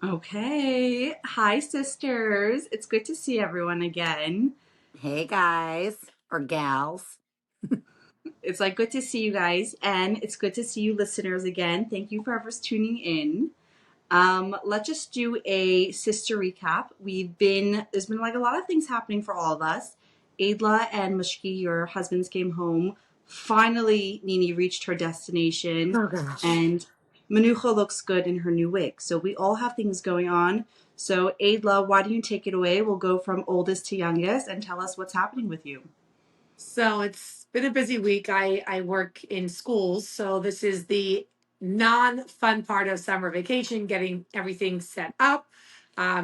Okay. Hi, sisters. It's good to see everyone again. Hey guys or gals. It's like good to see you guys, and it's good to see you listeners again. Thank you for tuning in. Let's just do a sister recap. There's been like a lot of things happening for all of us. Adla and Mushki, your husbands came home. Finally, Nini reached her destination, Oh gosh. and Manucha looks good in her new wig. So we all have things going on. So Adla, why don't you take it away? We'll go from oldest to youngest and tell us what's happening with you. So it's been a busy week. I work in schools, so this is the non-fun part of summer vacation, getting everything set up.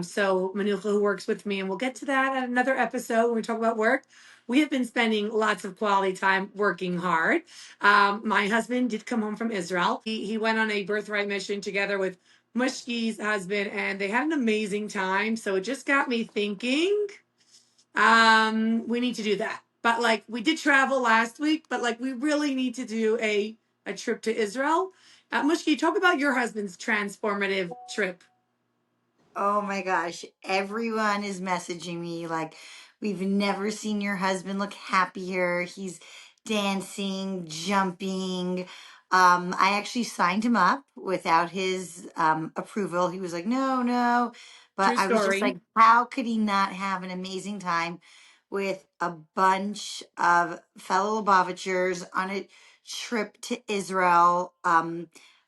So Manufa, who works with me, and we'll get to that at another episode when we talk about work. We have been spending lots of quality time working hard. My husband did come home from Israel. He went on a birthright mission together with Mushki's husband, and they had an amazing time. So it just got me thinking. We need to do that. But like we did travel last week, but like we really need to do a trip to Israel. Mushki, talk about your husband's transformative trip. Oh my gosh. Everyone is messaging me like, we've never seen your husband look happier. He's dancing, jumping. I actually signed him up without his approval. He was like, no, no. But True I was just story. like, how could he not have an amazing time with a bunch of fellow Lubavitchers on a trip to Israel?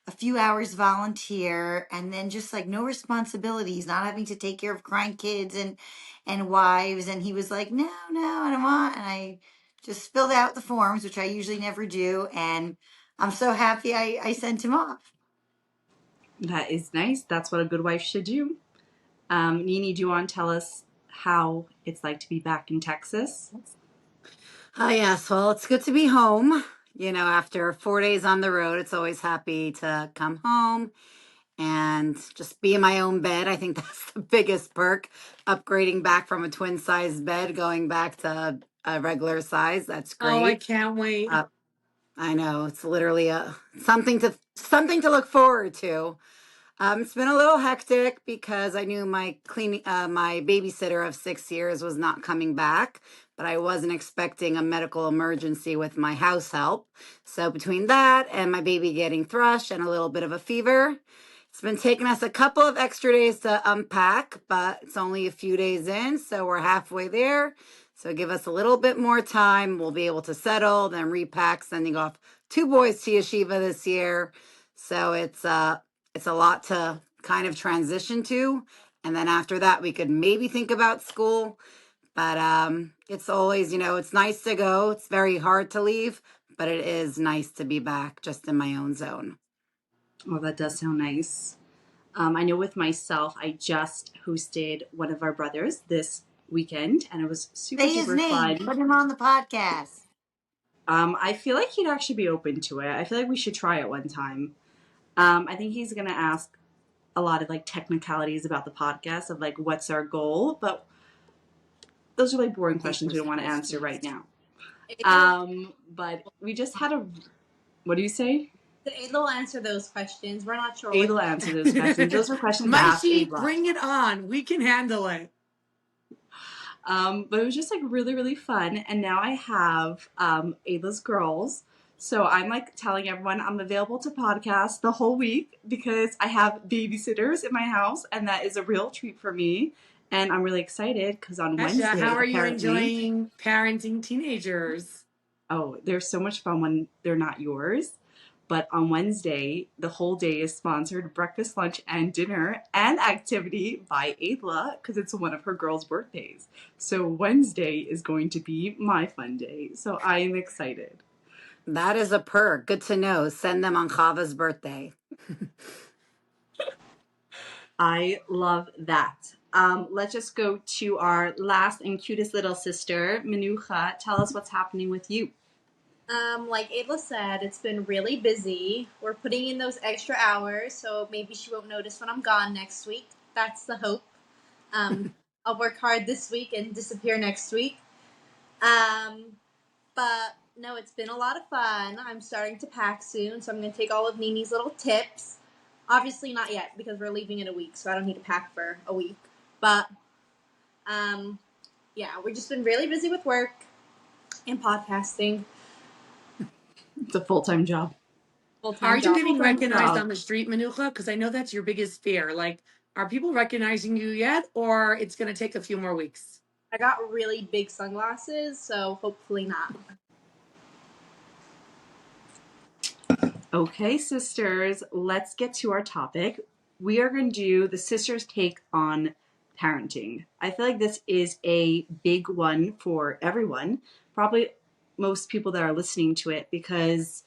A few hours volunteer and then just like no responsibilities, not having to take care of crying kids and wives. And he was like, no, no, I don't want. And I just filled out the forms, which I usually never do. And I'm so happy I sent him off. That is nice. That's what a good wife should do. Nini, do you want to tell us how it's like to be back in Texas? Oh, yes. Well, it's good to be home. After 4 days on the road, it's always happy to come home and just be in my own bed. I think that's the biggest perk. Upgrading back from a twin size bed, going back to a regular size. That's Oh, I great. can't wait. Uh, I know it's literally something to look forward to. It's been a little hectic because I knew my babysitter of 6 years was not coming back, but I wasn't expecting a medical emergency with my house help. So between that and my baby getting thrush and a little bit of a fever, it's been taking us a couple of extra days to unpack, but it's only a few days in, so we're halfway there. So give us a little bit more time. We'll be able to settle, then repack, sending off two boys to yeshiva this year. So it's a lot to kind of transition to. And then after that, we could maybe think about school. But it's always, it's nice to go. It's very hard to leave, but it is nice to be back just in my own zone. Oh, that does sound nice. I know with myself, I just hosted one of our brothers this weekend, and it was super, Say his super name. fun. Put him on the podcast. I feel like he'd actually be open to it. I feel like we should try it one time. I think he's gonna ask a lot of like technicalities about the podcast of like what's our goal, but those are like boring questions we don't want to answer right now. But we just had a. What do you say? Adla will answer those questions. We're not sure. Adla answer those questions. Those are questions to ask Maishi, Adla. bring it on. We can handle it. But it was just like really, really fun. And now I have Adla's girls. So I'm like telling everyone I'm available to podcast the whole week because I have babysitters in my house, and that is a real treat for me. And I'm really excited because on Asha, Wednesday, how are you apparently, enjoying parenting teenagers? oh, they're so much fun when they're not yours. But on Wednesday, the whole day is sponsored breakfast, lunch, and dinner and activity by Adla because it's one of her girls' birthdays. So Wednesday is going to be my fun day. So I am excited. That is a perk. Good to know. Send them on Chava's birthday. I love that. Let's just go to our last and cutest little sister, Menucha. Tell us what's happening with you. Like Adla said, it's been really busy. We're putting in those extra hours, so maybe she won't notice when I'm gone next week. That's the hope. I'll work hard this week and disappear next week. But no, it's been a lot of fun. I'm starting to pack soon, so I'm going to take all of Nini's little tips. Obviously not yet because we're leaving in a week, so I don't need to pack for a week. But yeah, we've just been really busy with work and podcasting. It's a full-time job. Are Full-time you job. getting Full-time recognized job. on the street, Manucha? Because I know that's your biggest fear. Like, are people recognizing you yet, or it's going to take a few more weeks? I got really big sunglasses, so hopefully not. Okay, sisters, let's get to our topic. We are going to do the sisters' take on parenting. I feel like this is a big one for everyone, probably most people that are listening to it, because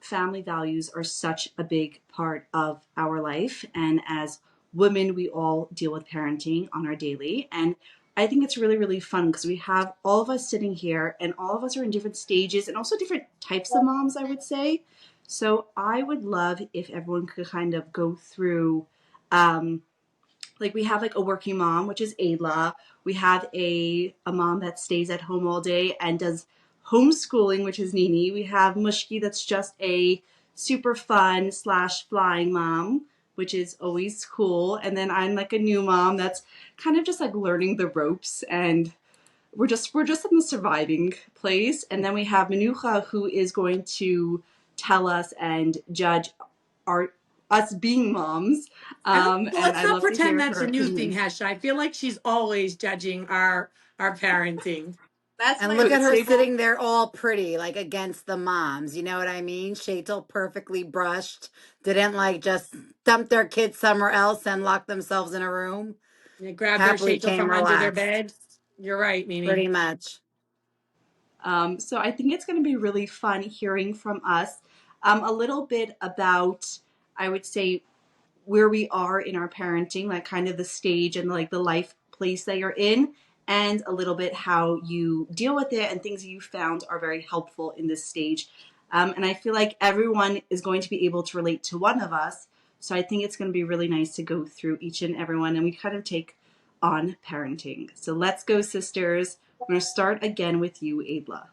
family values are such a big part of our life. And as women, we all deal with parenting on our daily. And I think it's really, really fun because we have all of us sitting here and all of us are in different stages and also different types of moms, I would say. So I would love if everyone could kind of go through, like we have like a working mom, which is Ayla. We have a mom that stays at home all day and does homeschooling, which is Nini. We have Mushki, that's just a super fun slash flying mom, which is always cool. And then I'm like a new mom that's kind of just like learning the ropes, and we're just in the surviving place. And then we have Manucha, who is going to tell us and judge our us being moms. Well, And let's I'd not love to pretend hear that's her a new thing, opinion. Hesha. I feel like she's always judging our parenting. That's And my look at her Stable. sitting there all pretty, like against the moms. You know what I mean? Shatel perfectly brushed, didn't like just dump their kids somewhere else and lock themselves in a room. You grab their Happily shachel came from under their relaxed, bed. You're right, Mimi. pretty much. So I think it's going to be really fun hearing from us a little bit about, I would say, where we are in our parenting, like kind of the stage and like the life place that you're in, and a little bit how you deal with it and things you found are very helpful in this stage. And I feel like everyone is going to be able to relate to one of us. So I think it's going to be really nice to go through each and every one and we kind of take on parenting. So let's go, sisters. I'm going to start again with you, Adla.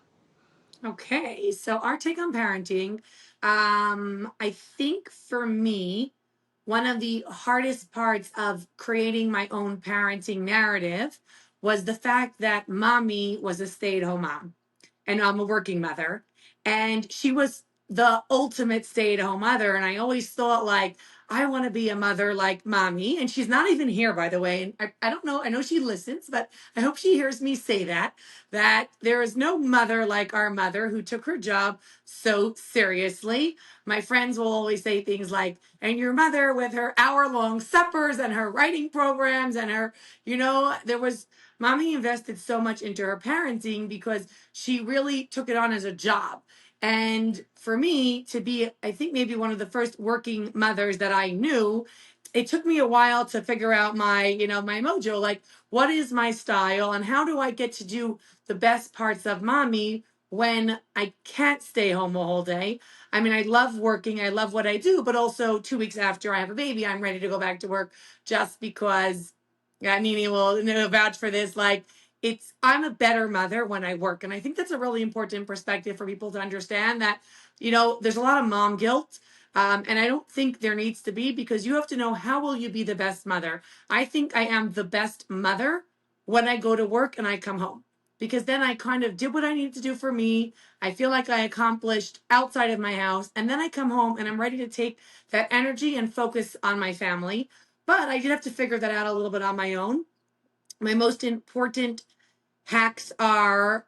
Okay, so our take on parenting. I think for me, one of the hardest parts of creating my own parenting narrative was the fact that mommy was a stay-at-home mom and I'm a working mother. And she was the ultimate stay-at-home mother. And I always thought like, I want to be a mother like mommy. And she's not even here, by the way. And I don't know. I know she listens, but I hope she hears me say that there is no mother like our mother who took her job so seriously. My friends will always say things like, and your mother with her hour-long suppers and her writing programs and her, there was mommy invested so much into her parenting because she really took it on as a job. And for me to be, I think maybe one of the first working mothers that I knew, it took me a while to figure out my mojo, like what is my style and how do I get to do the best parts of mommy when I can't stay home the whole day. I mean, I love working, I love what I do, but also 2 weeks after I have a baby, I'm ready to go back to work just because, yeah, Nini will vouch for this. Like, I'm a better mother when I work. And I think that's a really important perspective for people to understand that, there's a lot of mom guilt. And I don't think there needs to be because you have to know how will you be the best mother. I think I am the best mother when I go to work and I come home because then I kind of did what I needed to do for me. I feel like I accomplished outside of my house. And then I come home and I'm ready to take that energy and focus on my family. But I did have to figure that out a little bit on my own. My most important hacks are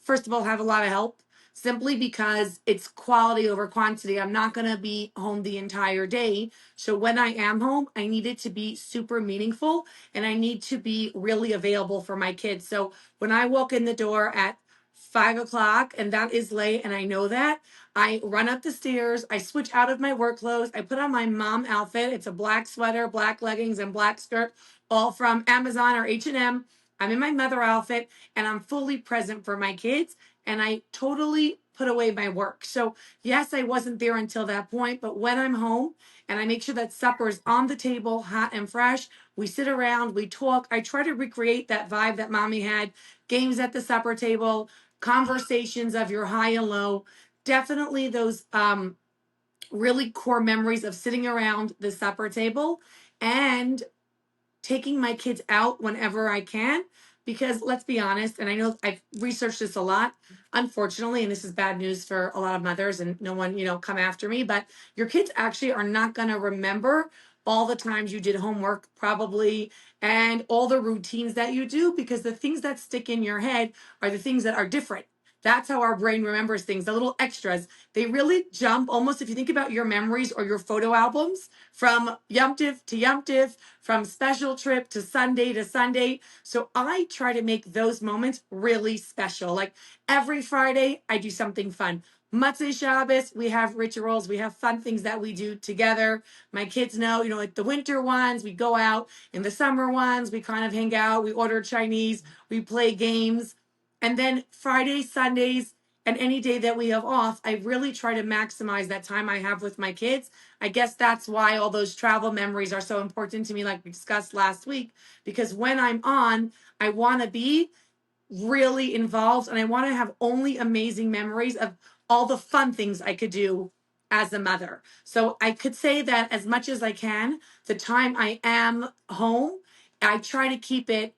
first of all, have a lot of help simply because it's quality over quantity. I'm not going to be home the entire day. So when I am home, I need it to be super meaningful and I need to be really available for my kids. So when I walk in the door at 5 o'clock and that is late and I know that, I run up the stairs, I switch out of my work clothes, I put on my mom outfit. It's a black sweater, black leggings, and black skirt, all from Amazon or H&M. I'm in my mother outfit and I'm fully present for my kids and I totally put away my work. So, yes, I wasn't there until that point, but when I'm home and I make sure that supper is on the table, hot and fresh, we sit around, we talk. I try to recreate that vibe that mommy had, games at the supper table, conversations of your high and low. Definitely those really core memories of sitting around the supper table and taking my kids out whenever I can. Because let's be honest, and I know I've researched this a lot, unfortunately, and this is bad news for a lot of mothers, and no one, come after me, but your kids actually are not going to remember all the times you did homework, probably, and all the routines that you do, because the things that stick in your head are the things that are different. That's how our brain remembers things, the little extras. They really jump almost, if you think about your memories or your photo albums from Yom Tiv to Yom Tiv, from special trip to Sunday to Sunday. So I try to make those moments really special. Like every Friday, I do something fun. Matzah Shabbos, we have rituals, we have fun things that we do together. My kids know, like the winter ones, we go out. In the summer ones, we kind of hang out, we order Chinese, we play games. And then Fridays, Sundays, and any day that we have off, I really try to maximize that time I have with my kids. I guess that's why all those travel memories are so important to me, like we discussed last week, because when I'm on, I want to be really involved and I want to have only amazing memories of all the fun things I could do as a mother. So I could say that as much as I can, the time I am home, I try to keep it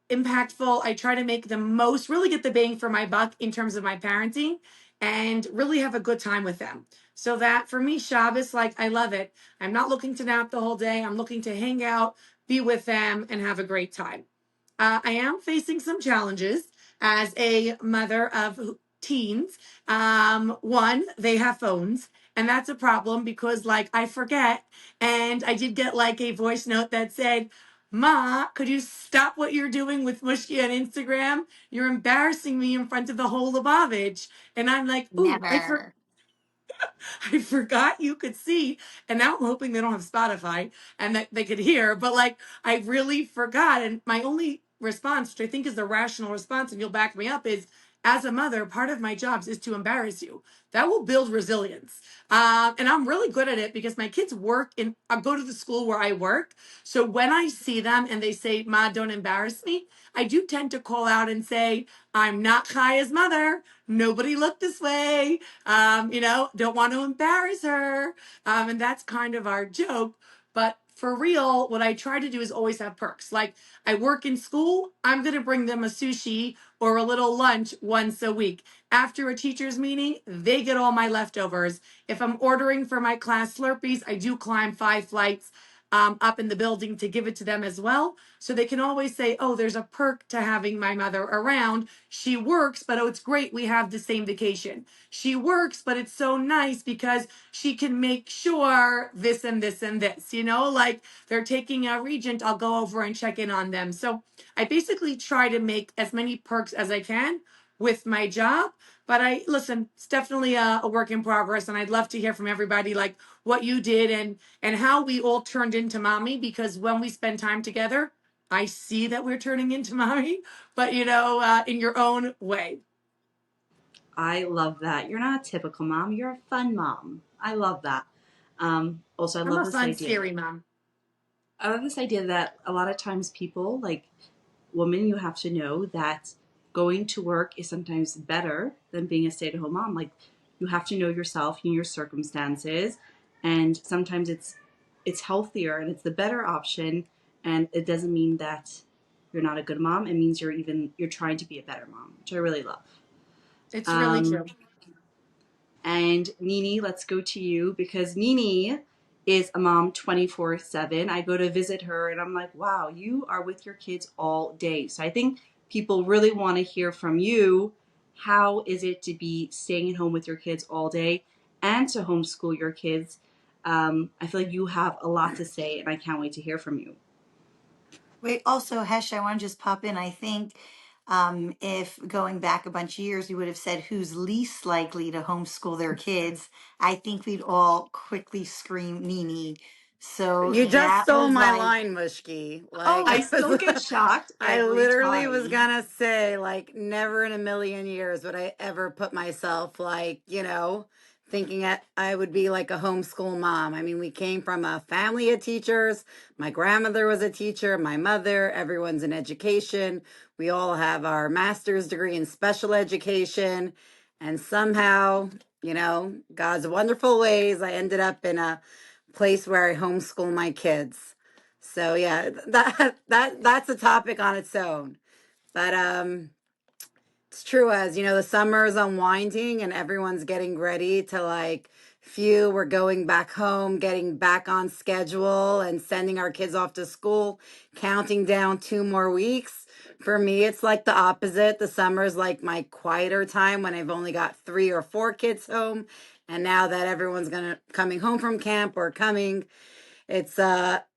impactful. I try to make the most, really get the bang for my buck in terms of my parenting and really have a good time with them. So that for me, Shabbos, like I love it. I'm not looking to nap the whole day. I'm looking to hang out, be with them, and have a great time. I am facing some challenges as a mother of teens. One, they have phones, and that's a problem because, like, I forget. And I did get like a voice note that said, "Ma, could you stop what you're doing with Mushki on Instagram? You're embarrassing me in front of the whole Lubavitch." And I'm like, "Ooh, Never. I forgot you could see." And now I'm hoping they don't have Spotify and that they could hear. But like, I really forgot. And my only response, which I think is the rational response, and you'll back me up, is as a mother, part of my job is to embarrass you. That will build resilience. And I'm really good at it because my kids work in, I go to the school where I work. So when I see them and they say, "Ma, don't embarrass me," I do tend to call out and say, "I'm not Kaya's mother. Nobody looked this way. Don't want to embarrass her." And that's kind of our joke. But for real, what I try to do is always have perks. Like I work in school, I'm going to bring them a sushi or a little lunch once a week. After a teacher's meeting, they get all my leftovers. If I'm ordering for my class Slurpees, I do climb 5 flights up in the building to give it to them as well. So they can always say, "Oh, there's a perk to having my mother around. She works, but oh, it's great we have the same vacation. She works, but it's so nice because she can make sure this and this and this." Like they're taking a regent, I'll go over and check in on them. So I basically try to make as many perks as I can with my job. But listen, it's definitely a work in progress. And I'd love to hear from everybody, like what you did and how we all turned into mommy, because when we spend time together, I see that we're turning into mommy, but in your own way. I love that. You're not a typical mom. You're a fun mom. I love that. Also, I I'm love a this fun, idea. scary mom. I love this idea that a lot of times people, like women, you have to know that going to work is sometimes better than being a stay-at-home mom. Like you have to know yourself and your circumstances, and sometimes it's healthier and it's the better option. And it doesn't mean that you're not a good mom. It means you're trying to be a better mom, which I really love. It's really Um, true. and Nini, let's go to you because Nini is a mom 24/7. I go to visit her and I'm like, wow, you are with your kids all day. So I think people really want to hear from you. How is it to be staying at home with your kids all day and to homeschool your kids? I feel like you have a lot to say and I can't wait to hear from you. Wait, also, Hesh, I want to just pop in. I think if going back a bunch of years, we would have said who's least likely to homeschool their kids. I think we'd all quickly scream Nini. So Agreed. yeah, Yeah. you Yeah. just that stole was stole my my like, line, line. Mushki. Oh, I still get shocked I every literally was time. gonna say, like, never in a million years would I ever put myself, like, thinking I would be like a homeschool mom. I mean, we came from a family of teachers. My grandmother was a teacher, my mother, everyone's in education. We all have our master's degree in special education. And somehow, God's wonderful ways, I ended up in a place where I homeschool my kids. So yeah, that's a topic on its own. But it's true, as the summer is unwinding and everyone's getting ready to we're going back home, getting back on schedule and sending our kids off to school, counting down 2 more weeks. For me, it's like the opposite. The summer is like my quieter time when I've only got 3 or 4 kids home. And now that everyone's coming home from camp or coming, it's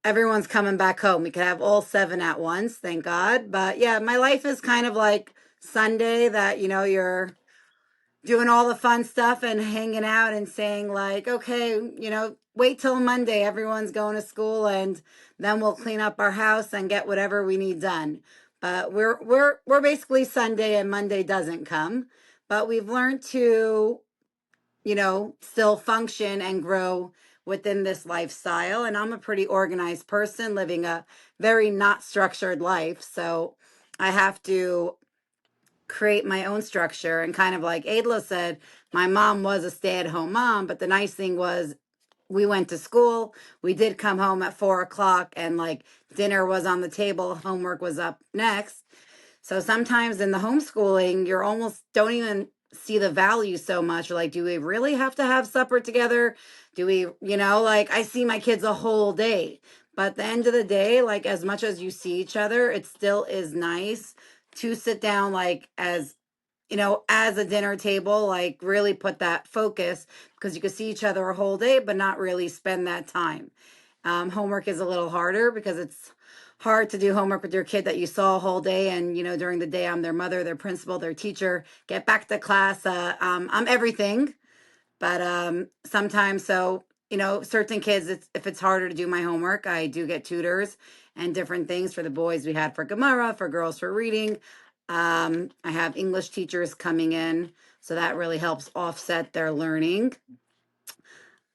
everyone's coming back home. We could have all 7 at once, thank God. But yeah, my life is kind of like Sunday, that you're doing all the fun stuff and hanging out and saying like, okay, wait till Monday, everyone's going to school, and then we'll clean up our house and get whatever we need done. But we're basically Sunday, and Monday doesn't come. But we've learned to still function and grow within this lifestyle. And I'm a pretty organized person living a very not structured life. So I have to create my own structure. And kind of like Adla said, my mom was a stay-at-home mom, but the nice thing was we went to school. We did come home at 4 o'clock, and dinner was on the table, homework was up next. So sometimes in the homeschooling, you're almost don't even see the value so much. Like, do we really have to have supper together? Do we, I see my kids a whole day. But at the end of the day, as much as you see each other, it still is nice to sit down, as a dinner table, really put that focus, because you can see each other a whole day, but not really spend that time. Homework is a little harder because it's hard to do homework with your kid that you saw a whole day. And, during the day, I'm their mother, their principal, their teacher, get back to class. I'm everything. But sometimes, certain kids, if it's harder to do my homework, I do get tutors and different things. For the boys, we had for Gemara, for girls for reading. I have English teachers coming in, so that really helps offset their learning.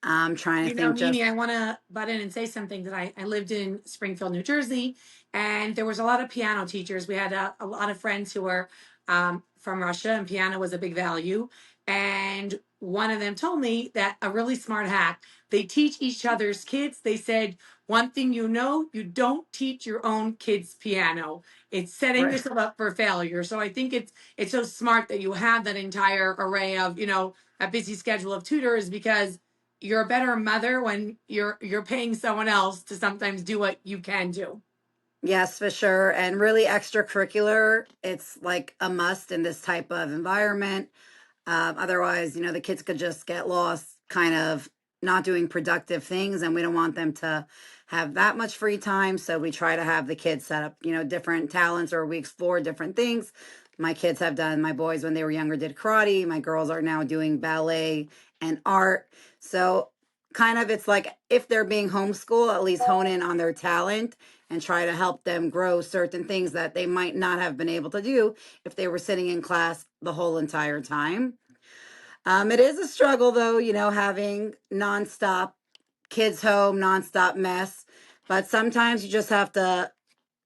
I'm trying to think Nini, I want to butt in and say something that I lived in Springfield, New Jersey, and there was a lot of piano teachers. We had a lot of friends who were from Russia, and piano was a big value. And one of them told me that a really smart hack, they teach each other's kids. They said, one thing you don't teach your own kids piano. It's setting yourself up for failure. So I think it's so smart that you have that entire array of, a busy schedule of tutors, because you're a better mother when you're paying someone else to sometimes do what you can do. Yes, for sure. And really extracurricular, it's like a must in this type of environment. Otherwise, the kids could just get lost kind of not doing productive things, and we don't want them to have that much free time. So we try to have the kids set up, different talents, or we explore different things. My kids have done, my boys when they were younger did karate. My girls are now doing ballet and art. So kind of, it's like if they're being homeschooled, at least hone in on their talent and try to help them grow certain things that they might not have been able to do if they were sitting in class the whole entire time. It is a struggle though, having nonstop kids home, nonstop mess. But sometimes you just have to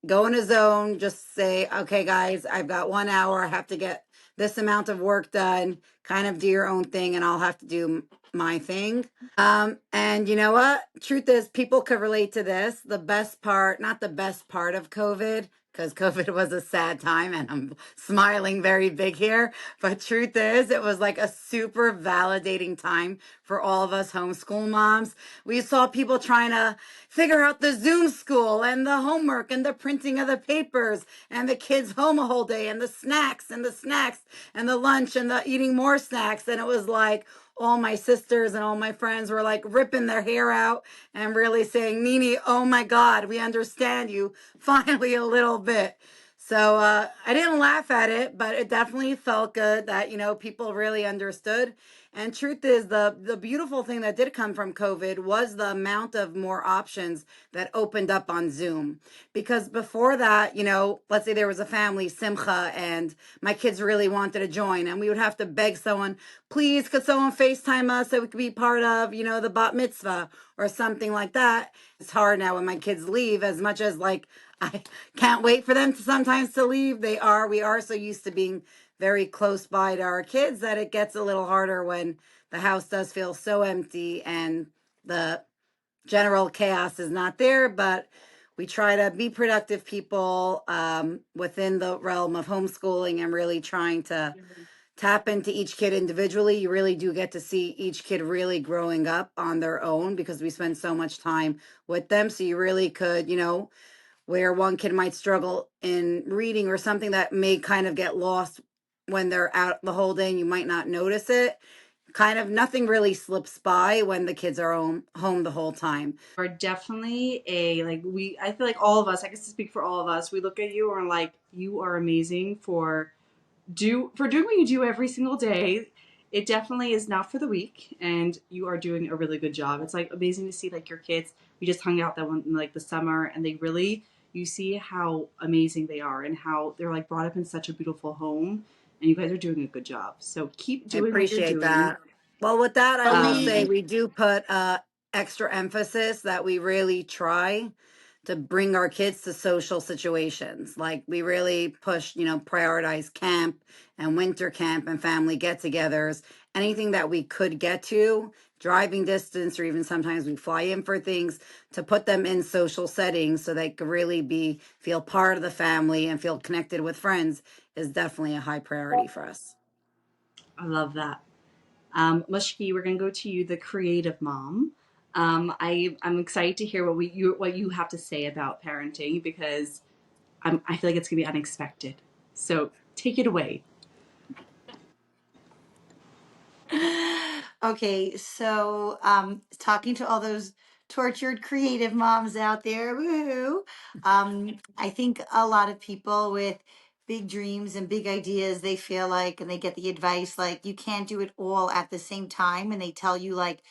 go in a zone, just say, okay, guys, I've got 1 hour. I have to get this amount of work done, kind of do your own thing, and I'll have to do my thing. And you know what? Truth is, people could relate to this. The best part, not the best part of COVID, because COVID was a sad time, and I'm smiling very big here. But truth is, it was like a super validating time for all of us homeschool moms. We saw people trying to figure out the Zoom school and the homework and the printing of the papers and the kids home a whole day and the snacks and the lunch and the eating more snacks. And it was like, all my sisters and all my friends were like ripping their hair out and really saying, Nini, oh my God, we understand you finally a little bit. So I didn't laugh at it, but it definitely felt good that, people really understood. And truth is, the beautiful thing that did come from COVID was the amount of more options that opened up on Zoom. Because before that, let's say there was a family, Simcha, and my kids really wanted to join, and we would have to beg someone, please, could someone FaceTime us so we could be part of, the bat mitzvah or something like that. It's hard now when my kids leave, as much as I can't wait for them to sometimes to leave. We are so used to being very close by to our kids that it gets a little harder when the house does feel so empty and the general chaos is not there. But we try to be productive people within the realm of homeschooling and really trying to tap into each kid individually. You really do get to see each kid really growing up on their own because we spend so much time with them. So you really could, where one kid might struggle in reading or something that may kind of get lost when they're out the whole day and you might not notice it. Kind of nothing really slips by when the kids are home the whole time. Are definitely I feel like all of us, I guess to speak for all of us, we look at you and we're like, you are amazing for doing what you do every single day. It definitely is not for the weak, and you are doing a really good job. It's like amazing to see like your kids. We just hung out that one in like the summer, and they really, you see how amazing they are and how they're like brought up in such a beautiful home, and you guys are doing a good job. So keep I doing what you're appreciate doing. that. Well, with that, I will say Believe. And we do put extra emphasis that we really try to bring our kids to social situations. Like we really push, prioritize camp and winter camp and family get-togethers. Anything that we could get to, driving distance, or even sometimes we fly in for things to put them in social settings so they could really feel part of the family and feel connected with friends is definitely a high priority for us. I love that. Mushki, we're gonna go to you, the creative mom. I'm excited to hear what you have to say about parenting because I feel like it's gonna be unexpected. So take it away. Okay, so talking to all those tortured creative moms out there, woohoo! I think a lot of people with big dreams and big ideas, they feel like, and they get the advice like you can't do it all at the same time, and they tell you like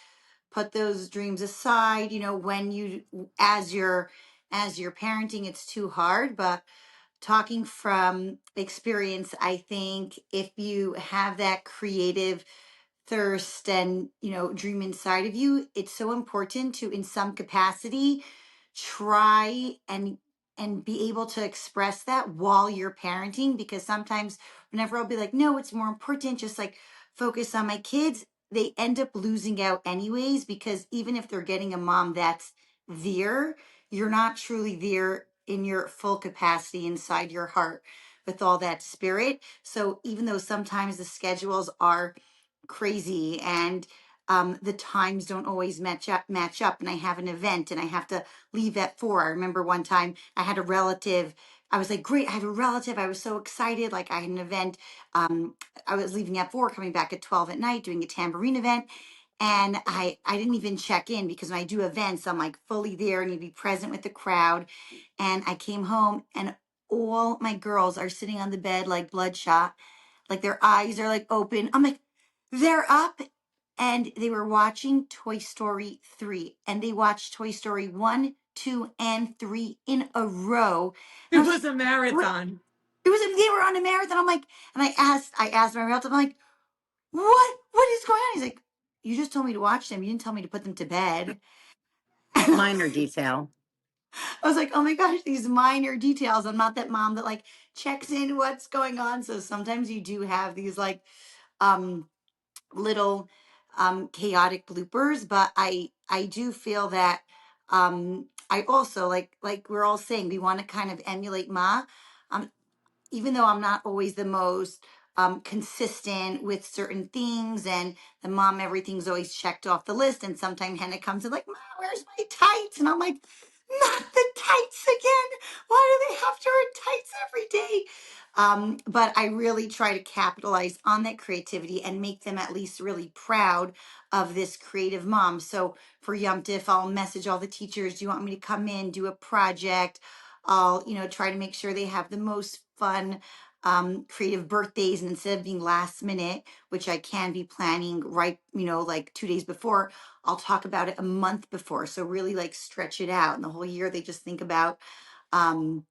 put those dreams aside. When you as you're parenting, it's too hard, but talking from experience, I think if you have that creative thirst and dream inside of you, it's so important to in some capacity try and be able to express that while you're parenting, because sometimes whenever I'll be like, no, it's more important just like focus on my kids, they end up losing out anyways, because even if they're getting a mom that's there, you're not truly there in your full capacity inside your heart with all that spirit. So even though sometimes the schedules are crazy and the times don't always match up, and I have an event and I have to leave at 4. I remember one time I had a relative. I was like, great, I have a relative. I was so excited. Like I had an event. I was leaving at 4, coming back at 12 at night, doing a tambourine event. And I didn't even check in because when I do events, I'm like fully there and you be present with the crowd. And I came home and all my girls are sitting on the bed like bloodshot, like their eyes are like open. I'm like, they're up, and they were watching Toy Story 3, and they watched Toy Story 1, 2, and 3 in a row. And It I was was like, a what? marathon. They were on a marathon. I'm like, and I asked my relative, I'm like, what is going on? He's like, you just told me to watch them. You didn't tell me to put them to bed. Minor detail. I was like, oh my gosh, these minor details. I'm not that mom that like checks in what's going on. So sometimes you do have these like um little chaotic bloopers, but I do feel that I also like we're all saying we want to kind of emulate Ma. Um even though I'm not always the most consistent with certain things, and the mom, everything's always checked off the list. And sometimes Hannah comes and like, "Mom, where's my tights?" And I'm like, "Not the tights again. Why do they have to wear tights every day?" But I really try to capitalize on that creativity and make them at least really proud of this creative mom. So for Yom Tif, I'll message all the teachers, "Do you want me to come in, do a project?" I'll, try to make sure they have the most fun, creative birthdays. And instead of being last minute, which I can be planning right, like 2 days before, I'll talk about it a month before. So really like stretch it out. And the whole year they just think about um,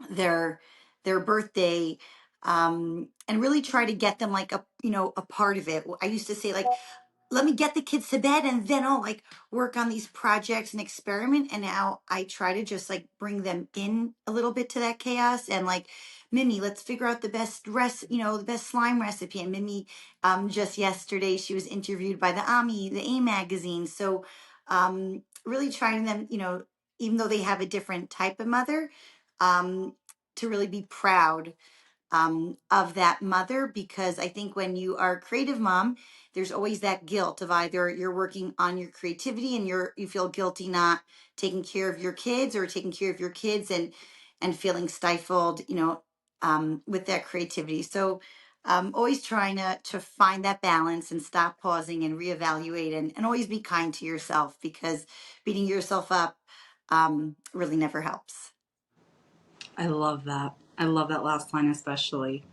their birthday, and really try to get them like a part of it. I used to say like, let me get the kids to bed and then I'll like work on these projects and experiment. And now I try to just like bring them in a little bit to that chaos and like Mimi, let's figure out the best the best slime recipe. And Mimi, just yesterday, she was interviewed by the the A magazine. So, really trying them, even though they have a different type of mother, um, to really be proud of that mother, because I think when you are a creative mom, there's always that guilt of either you're working on your creativity and you feel guilty not taking care of your kids, or taking care of your kids and feeling stifled, with that creativity. So always trying to find that balance and stop pausing and reevaluate, and always be kind to yourself, because beating yourself up really never helps. I love that. I love that last line especially.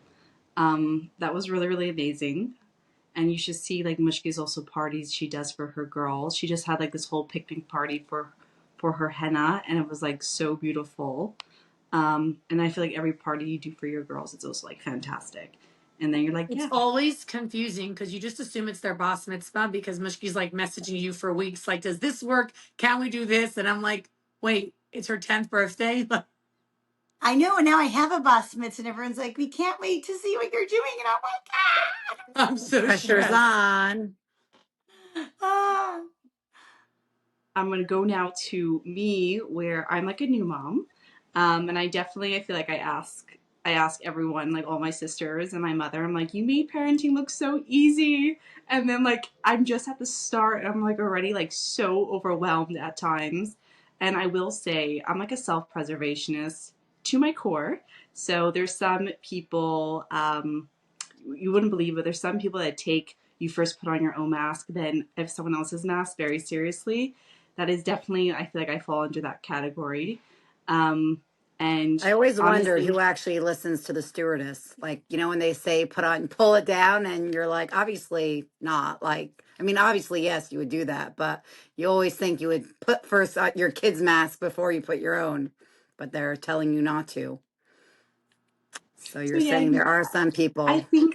That was really, really amazing. And you should see like Mushki's also parties she does for her girls. She just had like this whole picnic party for her henna, and it was like so beautiful. And I feel like every party you do for your girls, it's also like fantastic. And then you're like, It's yeah, always confusing because you just assume it's their boss mitzvah because Mushki's like messaging you for weeks, like, does this work? Can we do this? And I'm like, wait, it's her 10th birthday? I know, and now I have a boss mitts, and everyone's like, "We can't wait to see what you're doing," and I'm like, I'm so Pressure's stressed. on. ah. I'm gonna go now to me, where I'm like a new mom, and I feel like I ask everyone, like all my sisters and my mother, I'm like, you made parenting look so easy, and then like I'm just at the start, and I'm like already like so overwhelmed at times, and I will say I'm like a self-preservationist to my core. So there's some people, you wouldn't believe it. There's some people that take you first put on your own mask, then if someone else's mask very seriously. That is definitely, I feel like I fall into that category. Um, and I always wondered honestly, who actually listens to the stewardess. Like, when they say put on, pull it down, and you're like, obviously not. Like, I mean, obviously, yes, you would do that, but you always think you would put first your kid's mask before you put your own, but they're telling you not to. So so you're yeah, saying there are some people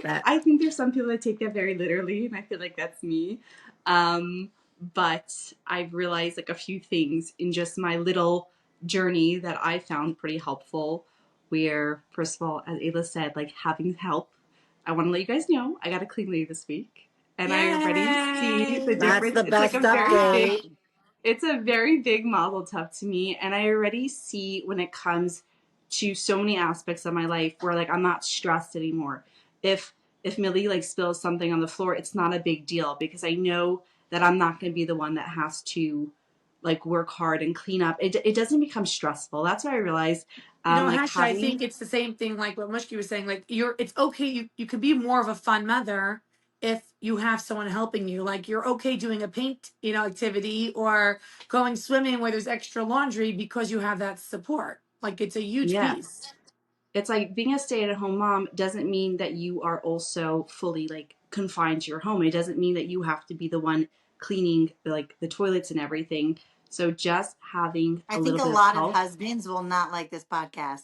that I think there's some people that take that very literally, and I feel like that's me. Um, but I've realized like a few things in just my little journey that I found pretty helpful. Where first of all, as Ayla said, like having help. I want to let you guys know I got a clean lady this week, and I already see the Yay! that's difference. the It's like best a very big update. it's a very big mazel tov to me, and I already see when it comes to so many aspects of my life where like I'm not stressed anymore. If if Millie like spills something on the floor, it's not a big deal because I know that I'm not going to be the one that has to like work hard and clean up. It doesn't become stressful. That's what I realized. Like Hesha, I think having it's the same thing like what Mushki was saying. Like it's okay. You could be more of a fun mother if you have someone helping you. Like you're okay doing a paint, activity or going swimming where there's extra laundry because you have that support. Like it's a huge piece. yes, it's like being a stay-at-home mom doesn't mean that you are also fully like confined to your home. It doesn't mean that you have to be the one cleaning like the toilets and everything. So just having I a think little a bit of lot of help. husbands will not like this podcast.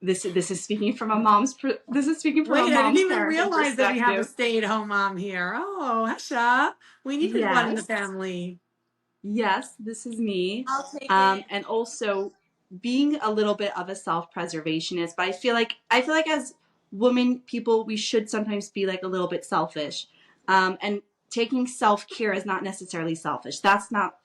This is speaking from a mom's this is speaking from a Wait, I didn't mom's even parenting realize that we have a perspective. stay-at-home mom here. Oh, Hesha, we needed one in the Yes. family. Yes, this is me. I'll take it. And also being a little bit of a self-preservationist, but I feel like as women people we should sometimes be like a little bit selfish. And taking self-care is not necessarily selfish. That's not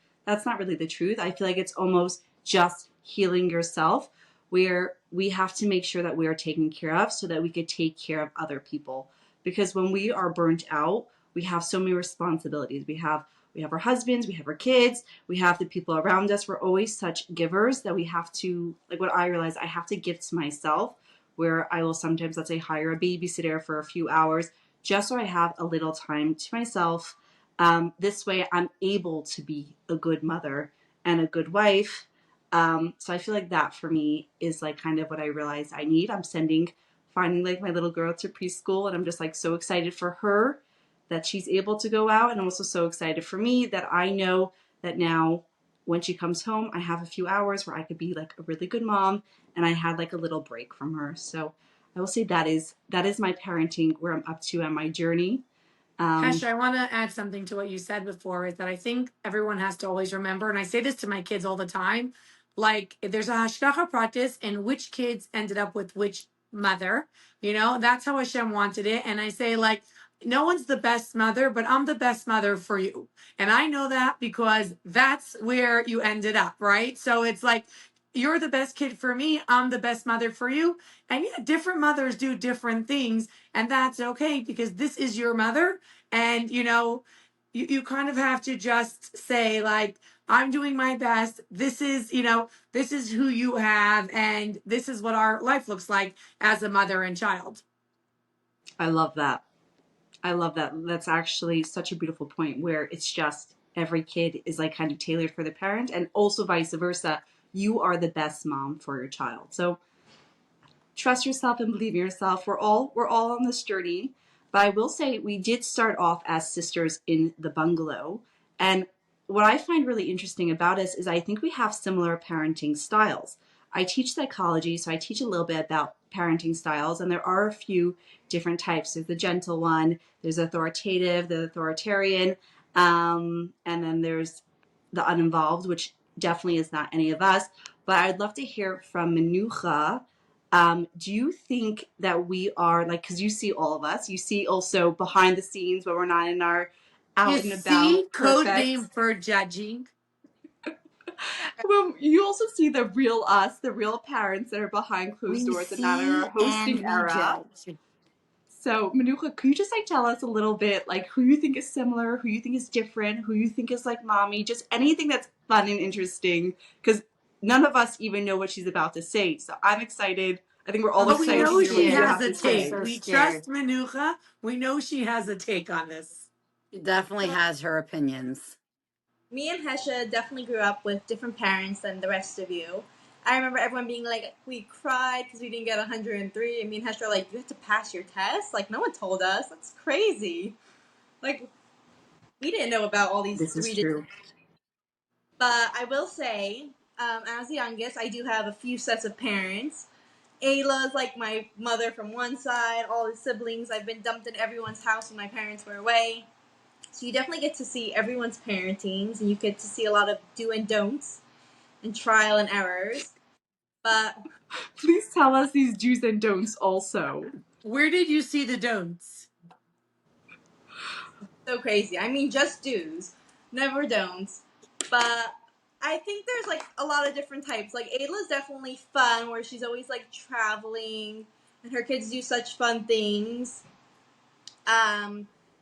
really the truth. I feel like it's almost just healing yourself where we have to make sure that we are taken care of so that we could take care of other people. Because when we are burnt out, we have so many responsibilities. We have our husbands, we have our kids, we have the people around us. We're always such givers that we have to, like what I realize, I have to give to myself, where I will sometimes, let's say, hire a babysitter for a few hours just so I have a little time to myself. This way, I'm able to be a good mother and a good wife. So I feel like that for me is like kind of what I realized I need. Finding like my little girl to preschool, and I'm just like so excited for her that she's able to go out. And I'm also so excited for me that I know that now when she comes home, I have a few hours where I could be like a really good mom and I had like a little break from her. So I will say that is my parenting where I'm up to on my journey. Hesh, Um, I want to add something to what you said before is that I think everyone has to always remember, and I say this to my kids all the time, like there's a hashgacha practice and which kids ended up with which mother. You know, that's how Hashem wanted it. And I say, like, no one's the best mother, but I'm the best mother for you. And I know that because that's where you ended up, right? So it's like, you're the best kid for me. I'm the best mother for you. And yeah, different mothers do different things. And that's okay because this is your mother. And, you know, you kind of have to just say, like, I'm doing my best. This is, you know, this is who you have. And this is what our life looks like as a mother and child. I love that. I love that. That's actually such a beautiful point where it's just every kid is like kind of tailored for the parent, and also vice versa. You are the best mom for your child. So trust yourself and believe in yourself. We're all on this journey. But I will say we did start off as sisters in the bungalow. And what I find really interesting about us is I think we have similar parenting styles. I teach psychology, so I teach a little bit about parenting styles, and there are a few different types. There's the gentle one, there's authoritative, the authoritarian, and then there's the uninvolved, which definitely is not any of us. But I'd love to hear from Menucha. Do you think that we are like, because you see all of us, you see also behind the scenes when we're not in our You out and about see, code perfect. name for judging. Well, you also see the real us, the real parents that are behind closed We doors and not in our see and hosting we era. judge. So, Manuka, can you just like tell us a little bit like who you think is similar, who you think is different, who you think is like mommy, just anything that's fun and interesting? Because none of us even know what she's about to say. So I'm excited. I think we're all I'm But we so excited to know hear what she you scared. has have a to I'm take. say. so We scared. trust Manucha. We know she has a take on this. She definitely has her opinions. Me and Hesha definitely grew up with different parents than the rest of you. I remember everyone being like, we cried because we didn't get 103. And me and Hesha were like, you have to pass your test? Like, no one told us. That's crazy. Like, we didn't know about all these This is 3 true. But I will say, as the youngest, I do have a few sets of parents. Ayla's like my mother from one side, all the siblings. I've been dumped in everyone's house when my parents were away. So you definitely get to see everyone's parentings, and you get to see a lot of do and don'ts and trial and errors. But Please tell us these do's and don'ts also. Where did you see the don'ts? so crazy. I mean, just do's, never don'ts. But I think there's like a lot of different types. Like Ayla's definitely fun, where she's always like traveling, and her kids do such fun things.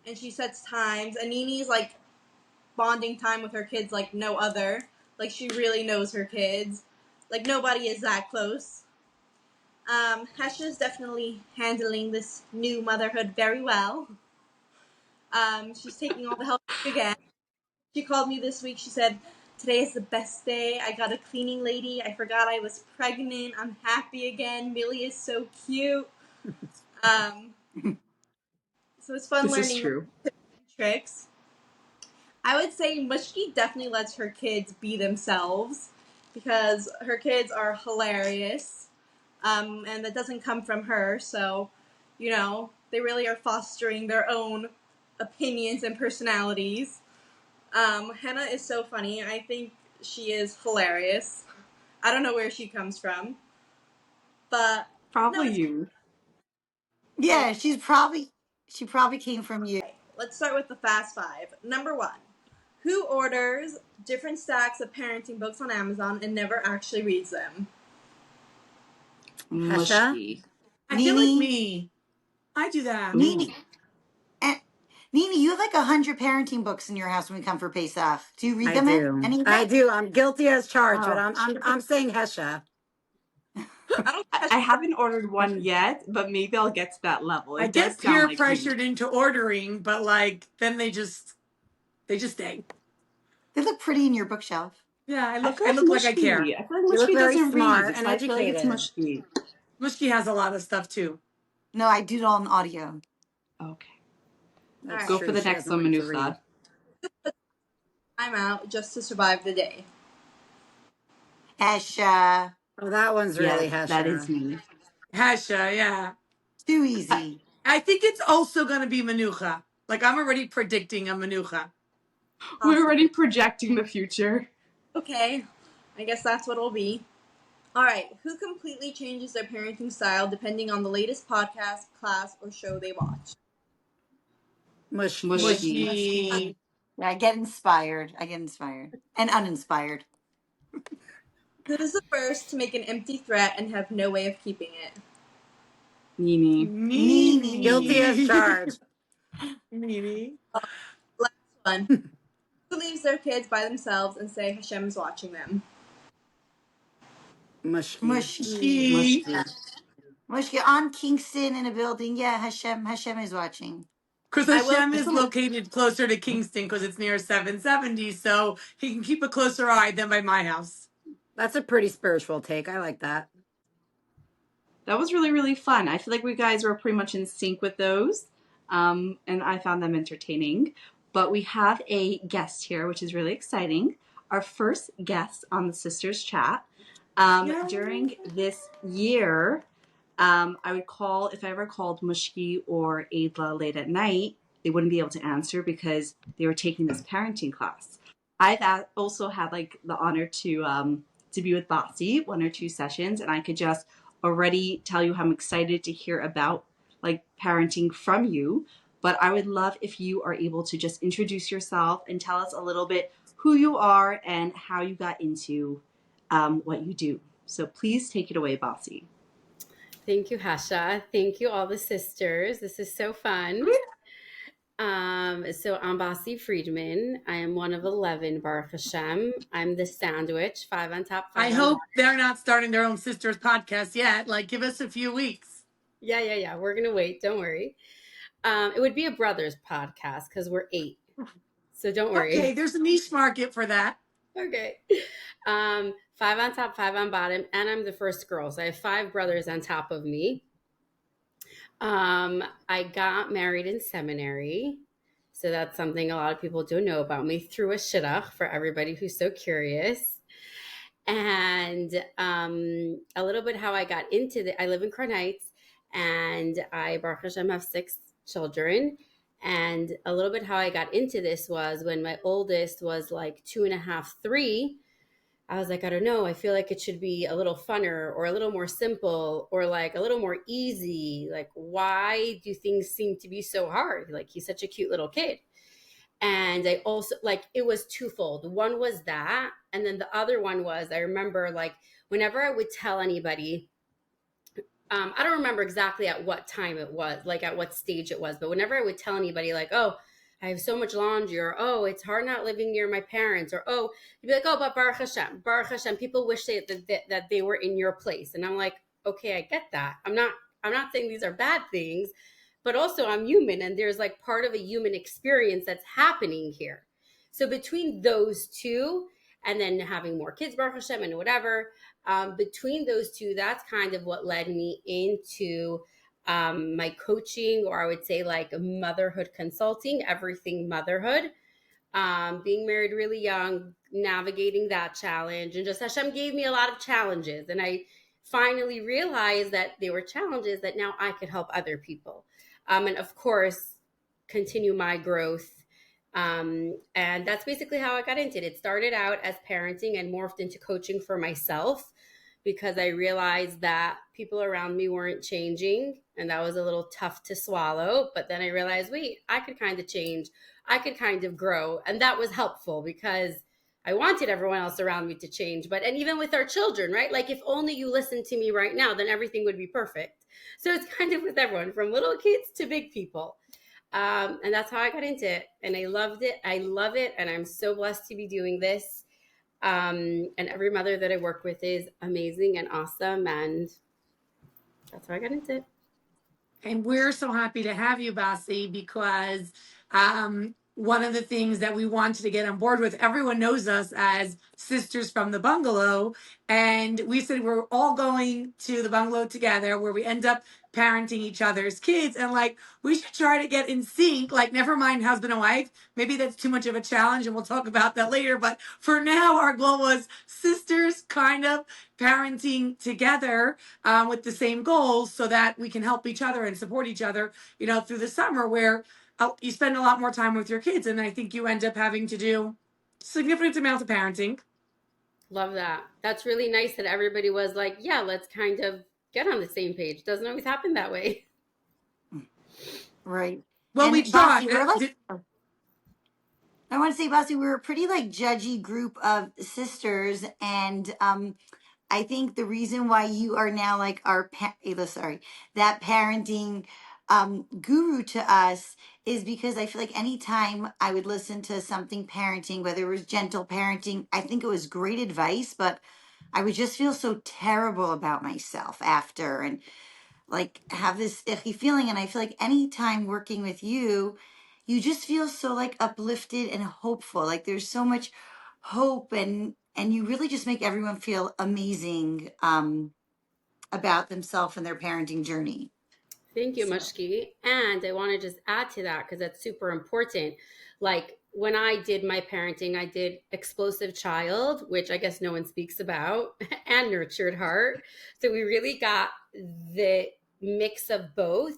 And she sets times. And Nini's like bonding time with her kids like no other. Like she really knows her kids. Like nobody is that close. Hesha's definitely handling this new motherhood very well. She's taking all the help again. She called me this week. She said, today is the best day. I got a cleaning lady. I forgot I was pregnant. I'm happy again. Millie is so cute. Um, so it's fun This is learning true. tricks. I would say Mushki definitely lets her kids be themselves because her kids are hilarious. And that doesn't come from her. So, you know, they really are fostering their own opinions and personalities. Henna is so funny. I think she is hilarious. I don't know where she comes from, but no, Probably it's you. Yeah, she probably came from you. okay. Let's start with the fast five. Number 1. Who orders different stacks of parenting books on Amazon and never actually reads them? Hesha? Mushki. I feel like Nini, me. I do that. Ooh. Nini, eh, Nini, you have like 100 parenting books in your house when we come for Pesach. Do you read I them? do. Any of I them? do. I'm guilty as charged, but Oh, I'm saying Hesha. I don't I think I haven't ordered one yet, but maybe I'll get to that level. I It does get sound peer like me. pressured into ordering, but like then they just stay. they look pretty in your bookshelf. Yeah, I I feel look like like I care. Mushki. I feel like You look Mushki very doesn't smart read, and so I feel like it's educated. Mushki. Mushki has a lot of stuff too. No, I do it all in audio. Okay. all That's right. Go for true. the She next doesn't one, like to read. Manucha. I'm out just to survive the day. Esha, Oh, that one's Yeah, really that is Hesha. me. Hasha, yeah. too I, easy. I think it's also gonna be Manucha. Like I'm already predicting a Manucha. we're Possibly. already projecting the future. Okay. I guess that's what it'll be. All right, who completely changes their parenting style depending on the latest podcast, class, or show they watch? Mushy. Mushy. Mushy. Yeah, I get inspired. And uninspired. Who's the first to make an empty threat and have no way of keeping it? Mimi. Guilty as Me. charged. Me. Last one. Who leaves their kids by themselves and say Hashem's watching them? Mushy. Mushy. Mushy. Mushki on Kingston in a building. Yeah, Hashem is watching. Because I will. Hashem is located closer to Kingston because it's near 770, so he can keep a closer eye than by my house. That's a pretty spiritual take. I like that. That was really, really fun. I feel like we guys were pretty much in sync with those, and I found them entertaining. But we have a guest here, which is really exciting. Our first guest on the Sisters Chat. During this year, I would call, if I ever called Mushki or Aidla late at night, they wouldn't be able to answer because they were taking this parenting class. I've also had like the honor to be with Bassie 1 or 2 sessions, and I could just already tell you how I'm excited to hear about like parenting from you. But I would love if you are able to just introduce yourself and tell us a little bit who you are and how you got into what you do. So please take it away, Bassie. Thank you, Hasha. Thank you, all the sisters. This is so fun. So I'm Bassie Friedman. I am one of 11, Baruch Hashem. I'm the sandwich, 5 on top, 5 I on hope they're not starting their own sisters podcast yet. Like, give us a few weeks. Yeah. We're going to wait. Don't worry. It would be a brothers podcast because we're 8. So don't worry. Okay, there's a niche market for that. Okay. 5 on top, 5 on bottom. And I'm the first girl. So I have 5 brothers on top of me. I got married in seminary. So that's something a lot of people don't know about me, through a shidduch, for everybody who's so curious. And a little bit how I got into I live in Crown Heights, and I, Baruch Hashem, have 6 children. And a little bit how I got into this was when my oldest was like 2.5, 3. I was like, I don't know. I feel like it should be a little funner or a little more simple or like a little more easy. Like, why do things seem to be so hard? Like, he's such a cute little kid. And I also, like, it was twofold. One was that. And then the other one was, I remember, like, whenever I would tell anybody, I don't remember exactly at what time it was, like at what stage it was, but whenever I would tell anybody, like, oh, I have so much laundry, or, oh, it's hard not living near my parents, or, oh, you'd be like, oh, but Baruch Hashem, people wish that they were in your place. And I'm like, okay, I get that. I'm not saying these are bad things, but also I'm human, and there's like part of a human experience that's happening here. So between those two, and then having more kids, Baruch Hashem, and whatever, between those two, that's kind of what led me into my coaching, or I would say like motherhood consulting, everything motherhood, being married really young, navigating that challenge. And just Hashem gave me a lot of challenges. And I finally realized that they were challenges that now I could help other people. And of course, continue my growth. And that's basically how I got into it. It started out as parenting and morphed into coaching for myself, because I realized that people around me weren't changing, and that was a little tough to swallow. But then I realized, wait, I could kind of change. I could kind of grow. And that was helpful because I wanted everyone else around me to change. And even with our children, right? Like, if only you listened to me right now, then everything would be perfect. So it's kind of with everyone, from little kids to big people. And that's how I got into it. And I loved it. I love it. And I'm so blessed to be doing this. And every mother that I work with is amazing and awesome. And that's how I got into it. And we're so happy to have you, Bassie, because one of the things that we wanted to get on board with, everyone knows us as Sisters from the Bungalow. And we said we're all going to the bungalow together, where we end up parenting each other's kids. And like, we should try to get in sync, like, never mind husband and wife. Maybe that's too much of a challenge, and we'll talk about that later. But for now, our goal was sisters kind of parenting together, with the same goals, so that we can help each other and support each other, through the summer, where you spend a lot more time with your kids. And I think you end up having to do significant amounts of parenting. Love that. That's really nice that everybody was like, yeah, let's kind of get on the same page. Doesn't always happen that way. Right. Well, we And Bossy, tried. we're like, I want to say, Bossy, we're a pretty like judgy group of sisters. And I think the reason why you are now like our, sorry, that parenting guru to us is because I feel like anytime I would listen to something parenting, whether it was gentle parenting, I think it was great advice, but I would just feel so terrible about myself after. And like have this icky feeling. And I feel like anytime working with you, you just feel so like uplifted and hopeful. Like there's so much hope, and you really just make everyone feel amazing about themselves and their parenting journey. Thank you, So Mushki. And I want to just add to that because that's super important. Like when I did my parenting, I did explosive child, which I guess no one speaks about, and nurtured heart. So we really got the mix of both.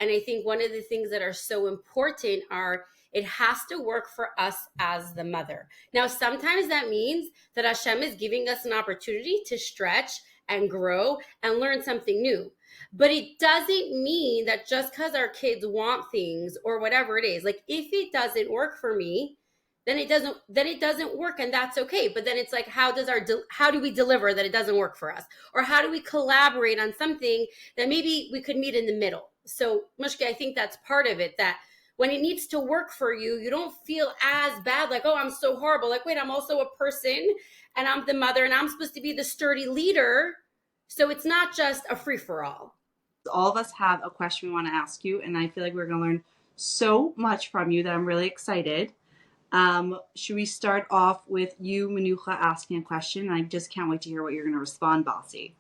And I think one of the things that are so important are it has to work for us as the mother. Now, sometimes that means that Hashem is giving us an opportunity to stretch and grow and learn something new. But it doesn't mean that just because our kids want things or whatever it is, like if it doesn't work for me, then it doesn't work, and that's okay. But then it's like, how do we deliver that it doesn't work for us, or how do we collaborate on something that maybe we could meet in the middle? So Mushki, I think that's part of it, that when it needs to work for you, you don't feel as bad, like, oh, I'm so horrible. Like, wait, I'm also a person, and I'm the mother, and I'm supposed to be the sturdy leader. So it's not just a free-for-all. All of us have a question we want to ask you, and I feel like we're going to learn so much from you that I'm really excited. Should we start off with you, Manucha, asking a question? I just can't wait to hear what you're going to respond, Bassie.